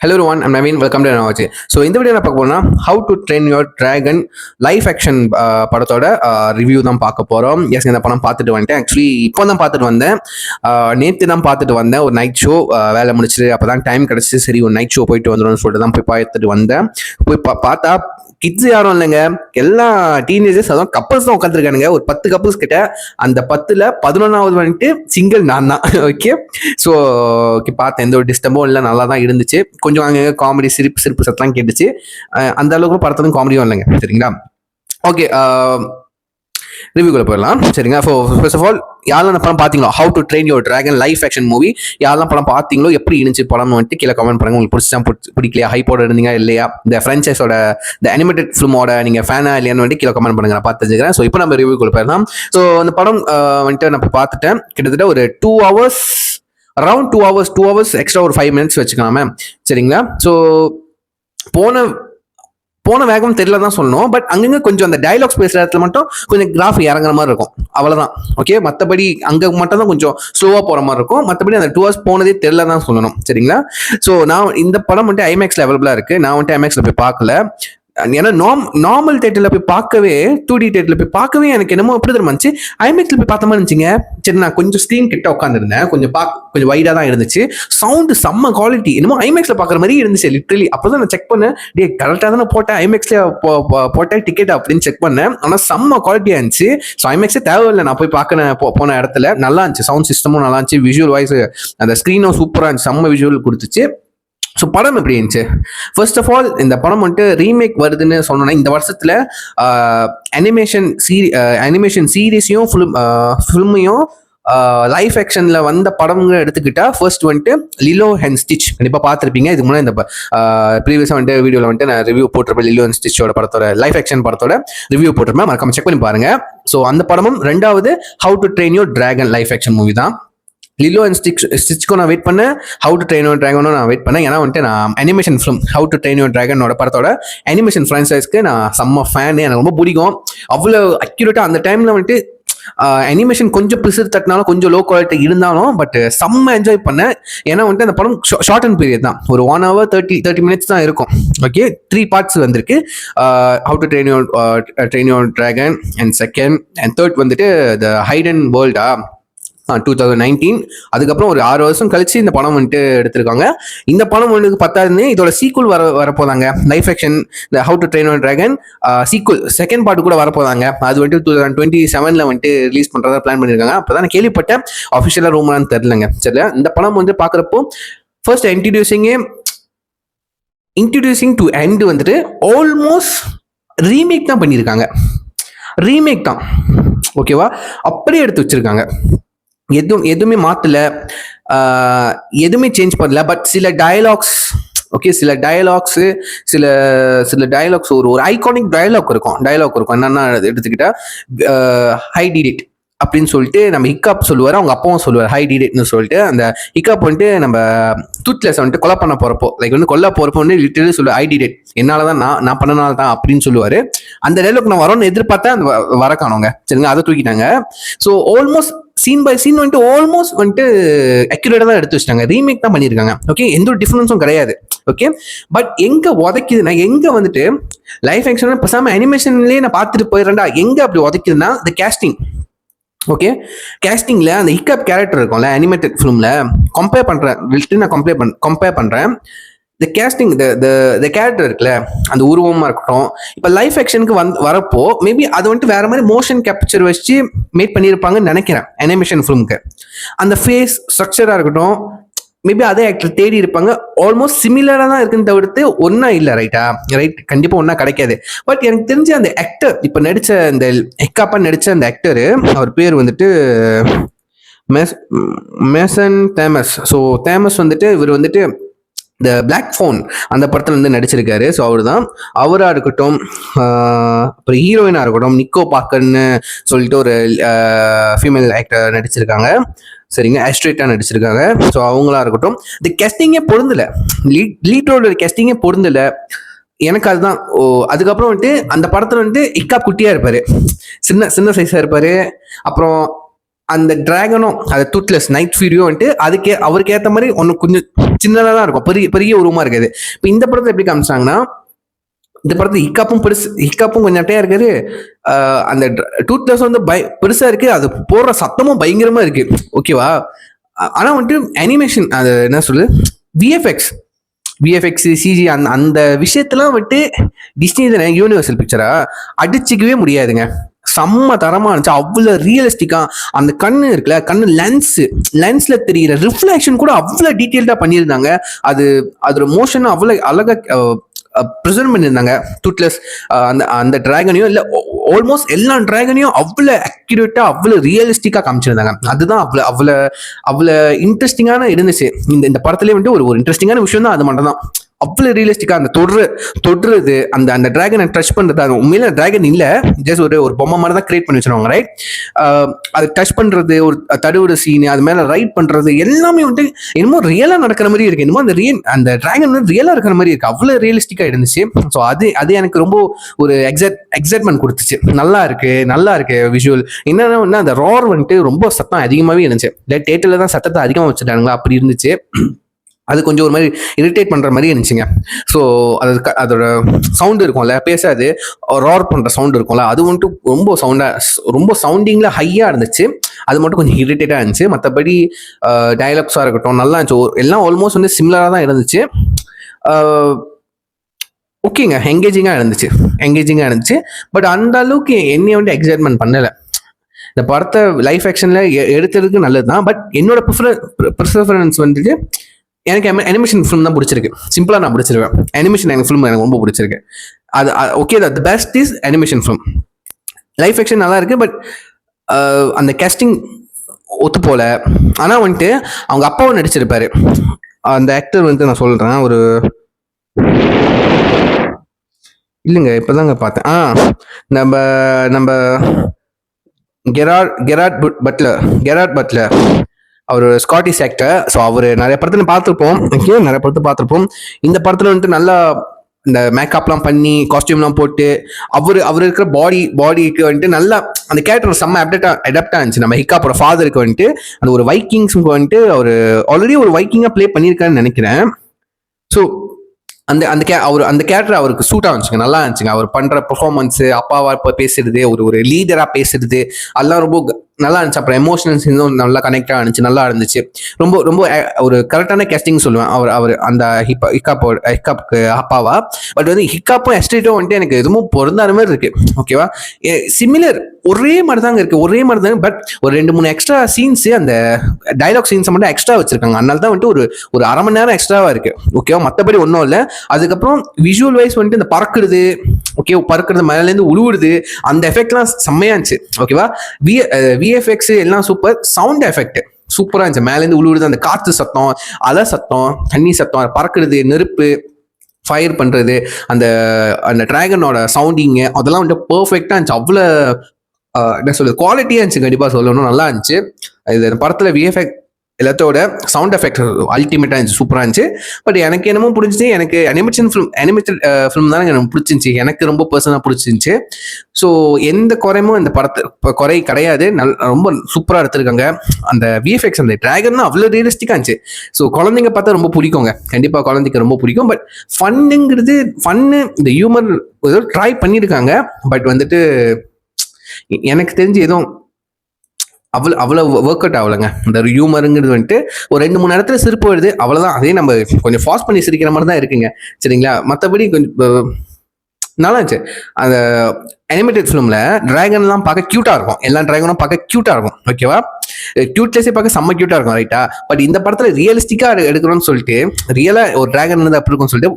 Hello everyone, I'm Naveen. Welcome to Navaji. So இந்த video நான் பார்க்க போறோம்னா how to train your dragon live action படத்தோட review தான் பார்க்க போகிறோம். எஸ், இந்த படம் பார்த்துட்டு வந்துட்டேன். ஆக்சுவலி இப்போ தான் பார்த்துட்டு வந்தேன். நேற்று தான் பார்த்துட்டு வந்தேன். ஒரு நைட் ஷோ வேலை முடிச்சுட்டு அப்போ தான் டைம் கிடச்சி, சரி ஒரு நைட் ஷோ போயிட்டு வந்துடும்னு சொல்லிட்டு தான் போய் பார்த்துட்டு வந்தேன். போய் பார்த்தா கிட்ஸ் யாரும் இல்லைங்க, எல்லா டீனேஜர்ஸ், அதான் கப்பல்ஸ் தான் உட்காந்துருக்கானுங்க. ஒரு 10 கப்பல்ஸ் கிட்ட. அந்த 10ல் 11வது வந்துட்டு சிங்கிள் நான் தான். ஓகே, ஸோ ஓகே, பார்த்தேன். எந்த ஒரு டிஸ்டர்பும் இல்லை, நல்லா தான் இருந்துச்சு. கொஞ்சம் அங்கே காமெடி சிரிப்பு சத்தம் கேட்டுச்சு. அந்த அளவுக்கு படத்துலையும் காமெடியும் இல்லைங்க. சரிங்களா? ஓகே, ரிவ்யூக்குள்ள போயிடலாம். சரிங்க. ஃபர்ஸ்ட் ஆஃப் ஆல், யாரெல்லாம் அந்த படம் பார்த்தீங்களோ, how to train your dragon live action movie, யாரெல்லாம் படம் பார்த்தீங்களோ, எப்படி இருந்துச்சு படம் வந்துட்டு கீழே கமெண்ட் பண்ணுங்க. உங்களுக்கு பிடிச்சா பிடிக்கலையா, ஹைப்போட இருந்தீங்க இல்லையா, இந்த ஃப்ரான்ச்சைஸோட இந்த அனிமேட்டட் ஃபிலிமோட நீங்கள் ஃபேனா இல்லையான்னு வந்துட்டு கீழே கமெண்ட் பண்ணுங்க, நான் பார்த்து தெரிஞ்சுக்கிறேன். ஸோ இப்போ நம்ம ரிவ்யூக்குள்ள போயிடலாம். ஸோ அந்த படம் வந்துட்டு நான் பார்த்துட்டேன். கிட்டத்தட்ட ஒரு 2 hours, அரௌண்ட் 2 hours எக்ஸ்ட்ரா ஒரு 5 minutes வச்சுக்கலாமே. சரிங்களா? ஸோ போன வேகம் தெரியல தான் சொல்லணும். பட் அங்கங்க கொஞ்சம் அந்த டயலாக்ஸ் பேசுற இடத்துல மட்டும் கொஞ்சம் கிராஃப் இறங்குற மாதிரி இருக்கும், அவ்வளவுதான். ஓகே, மற்றபடி அங்க மட்டும் தான் கொஞ்சம் ஸ்லோவா போற மாதிரி இருக்கும். மற்றபடி அந்த 2 hours போனதே தெரியல தான் சொல்லணும். சரிங்களா? ஸோ நான் இந்த படம் வந்துட்டு ஐமேக்ஸ்ல அவைலபிளா இருக்கு. நான் வந்துட்டு ஐமேக்ஸ்ல போய் பார்க்கல. ஏன்னா நார்மல் தேட்டர்ல போய் பார்க்கவே, 2D தேட்டர்ல போய் பார்க்கவே எனக்கு என்னமோ எப்படி தெரியுமா இருந்துச்சு, ஐமேக்ஸ்ல போய் பார்த்த மாதிரி இருந்துச்சுங்க. சரி, நான் கொஞ்சம் ஸ்க்ரீன் கிட்ட உட்காந்துருந்தேன், கொஞ்சம் வைடா தான் இருந்துச்சு. சவுண்ட் செம்ம குவாலிட்டி, என்னமோ ஐமேக்ஸ்ல பாக்குற மாதிரி இருந்துச்சு லிட்டரலி. அப்பதான் நான் செக் பண்ணேன், டே கரெக்டா தானே போட்டேன், ஐமேக்ஸ்ல போட்டேன் டிக்கெட் அப்படின்னு செக் பண்ணேன். ஆனா செம்ம குவாலிட்டியா இருந்துச்சு. ஸோ ஐமேக்ஸே தேவையில்லை, நான் போய் போன இடத்துல நல்லா இருந்துச்சு. சவுண்ட் சிஸ்டமும் நல்லா இருந்துச்சு, விஷுவல் வாய்ஸ் அந்த ஸ்க்ரீனும் சூப்பரா இருந்துச்சு, செம்ம விஷுவல் கொடுத்துச்சு. ஸோ படம் எப்படி இருந்துச்சு? ஃபர்ஸ்ட் ஆஃப் ஆல், இந்த படம் வந்துட்டு ரீமேக் வருதுன்னு சொன்னோன்னா, இந்த வருஷத்துல அனிமேஷன் சீரீஸையும் ஃபிலிமையும் லைஃப் ஆக்ஷன்ல வந்த படம்ங்க எடுத்துக்கிட்டா, ஃபர்ஸ்ட் வந்துட்டு லிலோ அண்ட் ஸ்டிச் கண்டிப்பா பார்த்துருப்பீங்க. இதுக்கு முன்னாடி இந்த ப்ரீவியஸா வந்துட்டு வீடியோல வந்துட்டு நான் ரிவ்யூ போட்டிருப்பேன். லிலோ அண்ட் ஸ்டிச்சோட படத்தோட லைஃப் ஆக்ஷன் படத்தோட ரிவ்யூ போட்டிருப்பேன், மறக்காம செக் பண்ணி பாருங்க. ஸோ அந்த படமும் ரெண்டாவது how to train your dragon live action movie தான். லிலோ அண்ட் ஸ்டிச்சுக்கும் நான் வெயிட் பண்ணேன், ஹவு டு ட்ரெயின் யுவர் டிராகனும் நான் வெயிட் பண்ணேன். ஏன்னா வந்துட்டு நான் animation film how to train your டிராகனோட படத்தோட அனிமேஷன் ஃப்ரான்ச்சைஸ்க்கு நான் செம்ம ஃபேனு, எனக்கு ரொம்ப பிடிக்கும். அவ்வளோ அக்யூரேட்டா அந்த டைம்ல வந்துட்டு அனிமேஷன் கொஞ்சம் பிசிறு தட்டினாலும், கொஞ்சம் லோ குவாலிட்டி இருந்தாலும், பட் செம்ம என்ஜாய் பண்ணேன். ஏன்னா வந்துட்டு அந்த படம் ஷார்ட் அண்ட் பீரியட் தான், ஒரு 1 hour 30 minutes தான் இருக்கும். ஓகே, 3 parts வந்திருக்கு. How to train your dragon and second and third வந்துட்டு த ஹைடன் வேர்ல்டா 2019. அதுக்கப்புறம் ஒரு 6 வருஷம் கழிச்சு இந்த படம் வந்துட்டு எடுத்திருக்காங்க. இந்த படம் வந்துட்டு 10வது இதோட சீக்குவல் வரப்போதாங்க. லைஃப் ஆக்ஷன் இந்த how to train your dragon sequel second part கூட வரப்போதாங்க. அது வந்துட்டு 2027 வந்துட்டு ரிலீஸ் பண்றதா பிளான் பண்ணிருக்காங்க. அப்பதான் நான் கேள்விப்பட்டேன், அஃபிஷியலா ரூமரான்னு தெரியலங்க. சரியா? இந்த படம் வந்து பாக்குறப்போ ஃபர்ஸ்ட் இன்ட்ரடியூசிங் டு எண்ட் வந்துட்டு ஆல்மோஸ்ட் ரீமேக் தான் பண்ணியிருக்காங்க. ரீமேக் தான், ஓகேவா? அப்படியே எடுத்து வச்சிருக்காங்க. எதுவுமே மாத்தல, எதுவுமே சேஞ்ச் பண்ணல. பட் சில டயலாக்ஸ், ஓகே, சில டயலாக்ஸ் ஒரு ஐகானிக் டயலாக் இருக்கும். என்னன்னா எடுத்துக்கிட்டா, ஹை டிட் இட் அப்படின்னு சொல்லிட்டு நம்ம ஹிக்காப் சொல்லுவார், அவங்க அப்பாவும் சொல்லுவார் ஹை டிடேட்னு சொல்லிட்டு. அந்த ஹிக்காப் வந்துட்டு நம்ம டூத்லெஸ் வந்துட்டு கொலை பண்ண போறப்போ, லைக் வந்து கொல்ல போறப்போ வந்து லிட்டரலி சொல்லுவார், ஹை டிடேட் என்னாலதான், நான் பண்ணனால தான் அப்படின்னு சொல்லுவாரு. அந்த டைலாக் நான் வரோன்னு எதிர்பார்த்தா அந்த வர காணோங்க. சரிங்க, அதை தூக்கிட்டாங்க. So almost scene by scene வந்துட்டு ஆல்மோஸ்ட் வந்துட்டு அக்யூரேட்டா தான் எடுத்து வச்சிட்டாங்க. ரீமேக் தான் பண்ணியிருக்காங்க. ஓகே, எந்த ஒரு டிஃபரன்ஸும் கிடையாது. ஓகே, பட் எங்க உதைக்குதுன்னா, எங்க வந்துட்டு லைஃப் ஆக்ஷன் பேசாம அனிமேஷன்லயே நான் பார்த்துட்டு போயிடுறேன்டா, எங்க அப்படி உதைக்குதுன்னா இந்த கேஸ்டிங். ஓகே, கேஸ்டிங்ல அந்த ஹிக்கப் கேரக்டர் இருக்கும்ல அனிமேட்டட் ஃபிலிம்ல, கம்பேர் பண்றேன். இந்த கேஸ்டிங், த கேரக்டர் இருக்குல்ல, அந்த உருவமா இருக்கட்டும், இப்போ லைஃப் ஆக்ஷனுக்கு வரப்போ மேபி அது வந்துட்டு வேற மாதிரி மோஷன் கேப்சர் வச்சு மேட் பண்ணியிருப்பாங்கன்னு நினைக்கிறேன். அனிமேஷன் ஃபிலிமுக்கு அந்த ஃபேஸ் ஸ்ட்ரக்சரா இருக்கட்டும், மேபி அதே ஆக்டர் தேடி இருப்பாங்க. ஆல்மோஸ்ட் சிமிலரா தான் இருக்குன்னு தவிர்த்து ஒன்னா இல்லை. ரைட், கண்டிப்பா ஒன்னா கிடைக்காது. பட் எனக்கு தெரிஞ்ச அந்த ஆக்டர் இப்ப நடிச்ச அந்த ஹிக்காப்பா நடிச்ச அந்த ஆக்டர், அவர் பேர் வந்துட்டு மேசன் தேமஸ். ஸோ தேமஸ் வந்துட்டு இவர் வந்துட்டு இந்த பிளாக் ஃபோன் அந்த படத்துல வந்து நடிச்சிருக்காரு. ஸோ அவராக இருக்கட்டும், அப்புறம் ஹீரோயினா இருக்கட்டும், நிக்கோ பார்க்கர்னு சொல்லிட்டு ஒரு ஃபீமேல் ஆக்டர் நடிச்சிருக்காங்க. சரிங்க, ஆஸ்ட்ரேட்டா நடிச்சிருக்காங்க. ஸோ அவங்களா இருக்கட்டும், இந்த கெஸ்டிங்கே பொருந்தல, லீடோட கெஸ்டிங்கே பொருந்தல எனக்கு. அதுதான். அதுக்கப்புறம் வந்துட்டு அந்த படத்துல வந்துட்டு இக்கா குட்டியா இருப்பாரு, சின்ன சைஸா இருப்பாரு. அப்புறம் அந்த டிராகனும் அது டூத்லெஸ் நைட் ஃபியூரியோ வந்துட்டு அதுக்கே அவருக்கு ஏற்ற மாதிரி ஒன்று கொஞ்சம் சின்னதாக தான் இருக்கும், பெரிய பெரிய உருவமா இருக்காது. இப்போ இந்த படத்தை எப்படி காமிச்சாங்கன்னா, இந்த படத்துல ஹிக்காப்பும் கொஞ்சம் அட்டையா இருக்காரு, அந்த டூத்லெஸ் வந்து பெருசா இருக்கு, அது போடுற சத்தமும் பயங்கரமா இருக்கு. ஓகேவா? ஆனா வந்துட்டு அனிமேஷன் அது என்ன சொல்லு, விஎஃப்எக்ஸ் சிஜி அந்த அந்த விஷயத்தெல்லாம் வந்துட்டு டிஸ்னி யூனிவர்சல் பிக்சரா அடிச்சுக்கவே முடியாதுங்க. செம்ம தரமா இருந்துச்சு, அவ்வளோ ரியலிஸ்டிக்கா. அந்த கண்ணு இருக்குல்ல, கண்ணு லென்ஸ்ல தெரியிற ரிஃப்ளெக்ஷன் கூட அவ்வளோ டீட்டெயில்டா பண்ணியிருந்தாங்க. அது அதோட மோஷன் அவ்வளோ அழகா ப்ரெசென்ட் பண்ணியிருந்தாங்க. டூத்லெஸ் அந்த அந்த டிராகனையும் இல்லை, ஆல்மோஸ்ட் எல்லா டிராகனையும் அவ்வளோ அக்யூரேட்டா அவ்வளோ ரியலிஸ்டிக்கா காமிச்சிருந்தாங்க. அதுதான் அவ்வளோ அவ்வளோ அவ்வளோ இன்ட்ரெஸ்டிங்கான இருந்துச்சு. இந்த இந்த படத்துலேயே வந்துட்டு ஒரு இன்ட்ரெஸ்டிங்கான விஷயம் தான் அது மட்டும் தான். அவ்வளோ ரியலிஸ்டிக்கா அந்த தொடுறது அந்த அந்த டிராகனை டச் பண்றது, அது உண்மையில டிராகன் இல்ல, ஜஸ்ட் ஒரு பொம்மை மாதிரி தான் கிரியேட் பண்ணி வச்சிருவாங்க, ரைட்? அது டச் பண்றது, ஒரு தடுவுற சீன், அது மேல ரைட் பண்றது எல்லாமே வந்துட்டு என்னமோ ரியலா நடக்கிற மாதிரி இருக்கு. என்னமோ அந்த டிராகன் வந்து ரியலா இருக்கிற மாதிரி இருக்கு, அவ்வளவு ரியலிஸ்டிக்கா இருந்துச்சு. ஸோ அது எனக்கு ரொம்ப ஒரு எக்ஸைட்மெண்ட் கொடுத்துச்சு. நல்லா இருக்கு விஷுவல். என்னன்னா அந்த ரார் வந்துட்டு ரொம்ப சத்தம் அதிகமாவே இருந்துச்சு. தியேட்டர்ல தான் சத்தத்தை அதிகமாக வச்சுட்டாங்களா, அப்படி இருந்துச்சு. அது கொஞ்சம் ஒரு மாதிரி இரிட்டேட் பண்ணுற மாதிரி இருந்துச்சுங்க. ஸோ அதோட சவுண்டு இருக்கும்ல, பேசாது ரார் பண்ணுற சவுண்டு இருக்கும்ல, அது வந்துட்டு ரொம்ப சவுண்டிங்கில் ஹையாக இருந்துச்சு. அது மட்டும் கொஞ்சம் இரிட்டேட்டாக இருந்துச்சு. மற்றபடி டயலாக்ஸாக இருக்கட்டும் நல்லா இருந்துச்சு. எல்லாம் ஆல்மோஸ்ட் வந்து சிமிலராக தான் இருந்துச்சு. ஓகேங்க, எங்கேஜிங்காக இருந்துச்சு. பட் அந்த அளவுக்கு என்னைய வந்து எக்ஸைட்மெண்ட் பண்ணலை. இந்த படத்தை லைஃப் ஆக்ஷனில் எடுத்ததுக்கு நல்லது தான். பட் என்னோட ப்ரிஃபரன்ஸ் வந்துட்டு எனக்கு அனிமேஷன் ஃபிலிம் தான் பிடிச்சிருக்கு. சிம்பிளாக நான் பிடிச்சிருவேன். அனிமேஷன் ஃபிலிம் எனக்கு ரொம்ப பிடிச்சிருக்கு. அது okay, the best is animation film. Life action நல்லா இருக்கு, பட் அந்த கேஸ்டிங் ஒத்து போல. ஆனால் வந்துட்டு அவங்க அப்பாவும் நடிச்சிருப்பாரு. அந்த ஆக்டர் வந்துட்டு நான் சொல்றேன், ஒரு இல்லைங்க இப்போதாங்க பார்த்தேன். நம்ம கெராட் பட்லர், அவர் ஸ்காட்டிஷ் ஆக்டர். ஸோ அவர் நிறைய படத்துல பார்த்துருப்போம். இந்த படத்துல வந்துட்டு நல்லா இந்த மேக்கப்லாம் பண்ணி காஸ்டியூம்லாம் போட்டு அவர் இருக்கிற பாடிக்கு வந்துட்டு நல்லா அந்த கேரக்டர் செம்ம அடாப்டா இருந்துச்சு. நம்ம ஹிக்காப்போட ஃபாதருக்கு வந்துட்டு அந்த ஒரு வைக்கிங்ஸுக்கு வந்துட்டு அவர் ஆல்ரெடி ஒரு வைக்கிங்கா ப்ளே பண்ணியிருக்காருன்னு நினைக்கிறேன். ஸோ அந்த கேரக்டர் அவருக்கு சூட் ஆச்சுங்க, நல்லா இருந்துச்சுங்க. அவர் பண்ற பெர்ஃபார்மன்ஸ், அப்பாவா இப்போ பேசுறது, ஒரு லீடரா பேசுறது, அதெல்லாம் ரொம்ப நல்லா இருந்துச்சு. அப்புறம் எமோஷனல்ஸ் இன்னும் நல்லா கனெக்டா இருந்துச்சு, நல்லா இருந்துச்சு. ரொம்ப ரொம்ப ஒரு கரெக்டான கேஸ்டிங் சொல்லுவேன். அவர் அந்த ஹிக்காப்புக்கு அப்பாவா. பட் வந்து ஹிக்காப்பும் எஸ்டேட்டும் வந்துட்டு எனக்கு எதுவும் பொருந்தாத மாதிரி இருக்கு. ஓகேவா? சிமிலர், ஒரே மாதிரி தாங்க இருக்கு. பட் ஒரு 2-3 எக்ஸ்ட்ரா சீன்ஸ், அந்த டைலாக் சீன்ஸ் மட்டும் எக்ஸ்ட்ரா வச்சிருக்காங்க. அதனால தான் வந்துட்டு ஒரு அரை மணி நேரம் எக்ஸ்ட்ராவா இருக்கு. ஓகேவா? மற்றபடி ஒன்றும் இல்லை. அதுக்கப்புறம் விஷுவல் வைஸ் வந்துட்டு இந்த பறக்கிறது மேலேருந்து உழுவுறது, அந்த எஃபெக்ட்லாம் செம்மையா இருந்துச்சு. ஓகேவா? விஎஃப்எக்ஸ் எல்லாம் சூப்பர். சவுண்ட் எஃபெக்ட் சூப்பரா இருந்துச்சு. மேலேருந்து உழுவுறது, அந்த காற்று சத்தம், அலை சத்தம், தண்ணி சத்தம், பறக்கிறது, நெருப்பு ஃபயர் பண்றது, அந்த அந்த டிராகனோட சவுண்டிங்கு, அதெல்லாம் வந்துட்டு பெர்ஃபெக்டா இருந்துச்சு. அவ்வளோ என்ன சொல்றது, குவாலிட்டியா இருந்துச்சு. கண்டிப்பா சொல்லணும், நல்லா இருந்துச்சு. இது படத்துல விஎஃப்எக்ஸ் எல்லாத்தோட சவுண்ட் எஃபெக்ட் அல்டிமேட்டா இருந்துச்சு, சூப்பரா இருந்துச்சு. பட் எனக்கு என்னமோ பிடிச்சிச்சு, எனக்கு அனிமேட்டட் ஃபிலிம் தான் எனக்கு பிடிச்சிருந்துச்சு. எனக்கு ரொம்ப பர்சனலாக பிடிச்சிருந்துச்சு. ஸோ எந்த குறையும் இந்த படத்தை குறை கிடையாது. ரொம்ப சூப்பராக எடுத்திருக்காங்க. அந்த விஎஃப்எக்ஸ், அந்த டிராகன் அவ்வளோ ரியலிஸ்டிக்காக இருந்துச்சு. ஸோ குழந்தைங்க பார்த்தா ரொம்ப பிடிக்குங்க, கண்டிப்பாக குழந்தைக்கு ரொம்ப பிடிக்கும். பட் ஃபன்னு இந்த ஹியூமர் ஏதோ ட்ரை பண்ணியிருக்காங்க. பட் வந்துட்டு எனக்கு தெரிஞ்சு எதுவும் அவ்வளோ ஒர்க் அவுட் ஆகலைங்க. இந்த ஹியூமருங்கிறது வந்துட்டு ஒரு 2-3 இடத்துல சிரிப்பு வருது, அவ்வளோதான். அதே நம்ம கொஞ்சம் ஃபாஸ்ட் பண்ணி சிரிக்கிற மாதிரி தான் இருக்குங்க, சரிங்களா? மற்றபடி கொஞ்சம் நல்லா இருந்துச்சு. அந்த அனிமேட்டட் ஃபிலிம்ல டிராகன்லாம் பார்க்க கியூட்டா இருக்கும். எல்லா டிராகனும் பார்க்க கியூட்டா இருக்கும். ஓகேவா? கியூட்லெஸ்ஸே பார்க்க செம்ம கியூட்டா இருக்கும், ரைட்டா? பட் இந்த படத்துல ரியலிஸ்டிக்கா எடுக்கிறோம்னு சொல்லிட்டு, ரியலா ஒரு டிராகன் இருந்து அப்படி இருக்கும்னு சொல்லிட்டு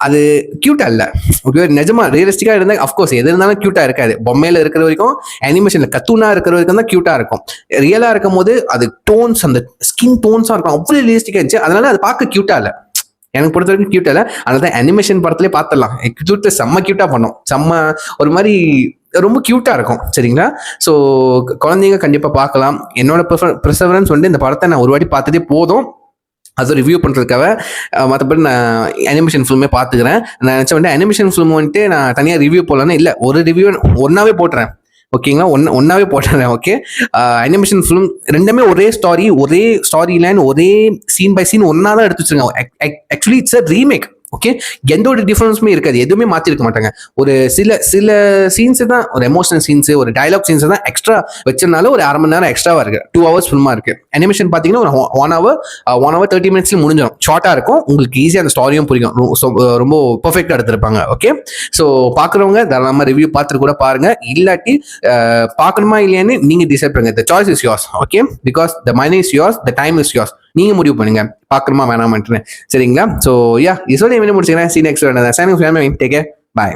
அது கியூட்டா இல்லை. ஓகே, நிஜமா ரியலிஸ்டிக்கா இருந்தா அஃப்கோர்ஸ் எது இருந்தாலும் கியூட்டா இருக்காது. பொம்மையில இருக்கிற வரைக்கும், அனிமேஷன்ல கத்தூனா இருக்கிற வரைக்கும் தான் கியூட்டா இருக்கும். ரியலா இருக்கும் போது அது டோன்ஸ், அந்த ஸ்கின் டோன்ஸா இருக்கும், அவ்வளவு ரியலிஸ்டிக்கா இருந்துச்சு. அதனால அது பார்க்க கியூட்டா இல்லை, எனக்கு பொறுத்த வரைக்கும் கியூட்டா இல்லை. அதனால தான் அனிமேஷன் படத்துலேயே பார்த்துடலாம். கியூட்டை செம்ம கியூட்டா பண்ணும், செம்ம ஒரு மாதிரி ரொம்ப கியூட்டா இருக்கும், சரிங்களா? ஸோ குழந்தைங்க கண்டிப்பா பார்க்கலாம். என்னோட ப்ரிஃபரன்ஸ் வந்து இந்த படத்தை நான் ஒரு வாட்டி பார்த்ததே போதும், அது ரிவ்யூ பண்ணுறதுக்காக. மற்றபடி நான் அனிமேஷன் ஃபிலிமே பார்த்துக்கிறேன். நான் நினச்சேன் வந்துட்டு அனிமேஷன் ஃபிலிம் வந்துட்டு நான் தனியாக ரிவ்யூ போடலான்னு இல்லை, ஒரு ரிவ்யூ ஒன்றாவே போட்டுறேன். ஓகேங்களா, ஒன்னாவே போட்டுறேன். ஓகே, அனிமேஷன் ஃபிலிம் ரெண்டுமே ஒரே ஸ்டாரி லைன், ஒரே சீன் பை சீன் ஒன்னா தான் எடுத்து வச்சிருக்காங்க. Actually it's a remake. Okay, எந்த ஒரு டிஃபரன்ஸுமே இருக்காது, எதுவுமே மாத்திருக்க மாட்டாங்க. ஒரு சில சீன்ஸ் தான், ஒரு எமோஷனல் சீன்ஸ், ஒரு டயலாக் சீன்ஸ் தான் எக்ஸ்ட்ரா வச்சதுனால ஒரு அரை மணி நேரம் எக்ஸ்ட்ராவா இருக்கு. 2 hours ஃபிலிமா இருக்கு. அனிமேஷன் பாத்தீங்கன்னா ஒரு 1 hour 30 minutes முடிஞ்சிடும். ஷார்ட்டா இருக்கும், உங்களுக்கு ஈஸியா அந்த ஸ்டாரியும் புரியும். ரொம்ப பெர்ஃபெக்டா எடுத்திருப்பாங்க. ஓகே, ஸோ பாக்குறவங்க தாராளமா ரிவ்யூ பார்த்துட்டு கூட பாருங்க. இல்லாட்டி பார்க்கணுமா இல்லையான்னு நீங்க டிசைட் பண்ணுங்க. The choice is yours. Okay, because the money is yours, the time is yours. நீங்க முடிவு பண்ணுங்க பார்க்கணுமா வேணாமான்னு. சரிங்களா? ஸோ யா, இதோட முடிச்சுக்கிறேன். See next. Take care. பாய்.